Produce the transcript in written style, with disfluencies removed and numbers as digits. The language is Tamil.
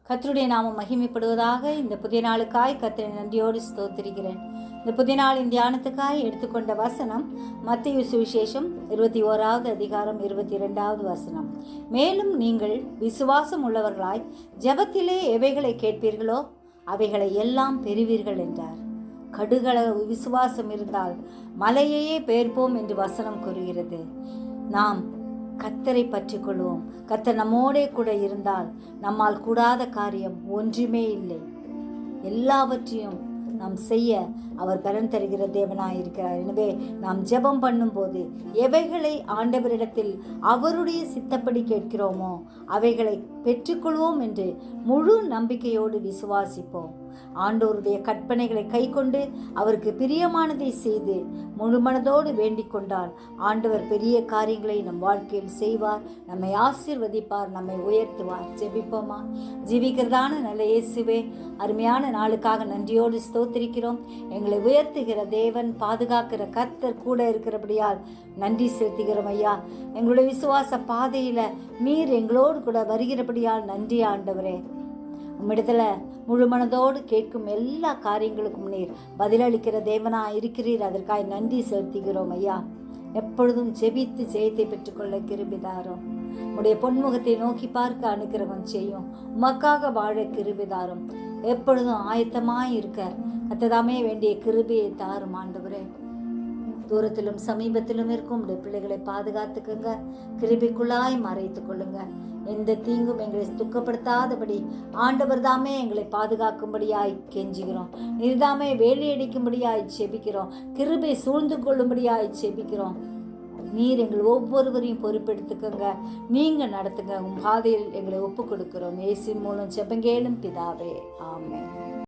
கர்த்தருடைய நாமம் மகிமைப்படுவதாக. இந்த புதிய நாளுக்காய் கர்த்தரை நன்றியோடு ஸ்தோத்திரிக்கிறேன். இந்த புதிய நாளின் தியானத்துக்காய் எடுத்துக்கொண்ட வசனம் மத்தேயு சுவிசேஷம் 21வது அதிகாரம் 22வது வசனம். மேலும் நீங்கள் விசுவாசம் உள்ளவர்களாய் ஜெபத்திலே எவைகளை கேட்பீர்களோ அவைகளை எல்லாம் பெறுவீர்கள் என்றார். கடுகளவு விசுவாசம் இருந்தால் மலையையே பெயர்ப்போம் என்று வசனம் கூறுகிறது. நாம் கர்த்தரை பற்றி கொள்வோம். கர்த்தர் நம்மோடே கூட இருந்தால் நம்மால் கூடாத காரியம் ஒன்றுமே இல்லை. எல்லாவற்றையும் நாம் செய்ய அவர் பலன் தருகிற தேவனாய் இருக்கிறார். எனவே நாம் ஜெபம் பண்ணும்போது எவைகளை ஆண்டவரிடத்தில் அவருடைய சித்தப்படி கேட்கிறோமோ அவைகளை பெற்றுக்கொள்வோம் என்று முழு நம்பிக்கையோடு விசுவாசிப்போம். ஆண்டவருடைய கற்பனைகளை கைக்கொண்டு அவருக்கு பிரியமானதை செய்து முழு மனதோடு வேண்டிக் கொண்டால் ஆண்டவர் பெரிய காரியங்களை நம் வாழ்க்கையில் செய்வார், நம்மை ஆசீர்வதிப்பார், நம்மை உயர்த்துவார். ஜெபிப்போமா? ஜீவிக்கிறதான நல்ல இயேசுவே, அருமையான நாளுக்காக நன்றியோடு ஸ்தோத்திரிக்கிறோம். எங்களை உயர்த்துகிற தேவன், பாதுகாக்கிற கர்த்தர் கூட இருக்கிறபடியால் நன்றி செலுத்துகிறோம் ஐயா. எங்களுடைய விசுவாச பாதையில் நீர் எங்களோடு கூட வருகிறபடியால் நன்றி ஆண்டவரே. உம்மிடத்துல முழு மனதோடு கேட்கும் எல்லா காரியங்களுக்கும் நீர் பதிலளிக்கிற தேவனா இருக்கிறீர். அதற்காக நன்றி செலுத்துகிறோம் ஐயா. எப்பொழுதும் ஜெபித்து ஜெயத்தை பெற்றுக்கொள்ள கிருபை தாரும். உம்முடைய பொன்முகத்தை நோக்கி பார்க்க அனுக்கிரகம் செய்யும். உமக்காக வாழ கிருபை தாரும். எப்பொழுதும் ஆயத்தமாய் இருக்க கர்த்ததாமே வேண்டிய கிருபையை தாரும் ஆண்டவரே. தூரத்திலும் சமீபத்திலும் இருக்கும் உடைய பிள்ளைகளை பாதுகாத்துக்குங்க, கிருபைக்குள்ளாய் மறைத்துக் கொள்ளுங்க. எந்த தீங்கும் எங்களை துக்கப்படுத்தாதபடி ஆண்டவர் தாமே எங்களை பாதுகாக்கும்படியாய் கெஞ்சுகிறோம். நீர்தாமே வேலையடிக்கும்படியாய் செபிக்கிறோம். கிருபை சூழ்ந்து கொள்ளும்படியாய் செபிக்கிறோம். நீர் எங்கள் ஒவ்வொருவரையும் பொறுப்பெடுத்துக்கங்க, நீங்க நடத்துங்க. உன் பாதையில் எங்களை ஒப்பு கொடுக்கிறோம். இயேசு மூலம் ஜெபங்கேளும் பிதாவே, ஆமென்.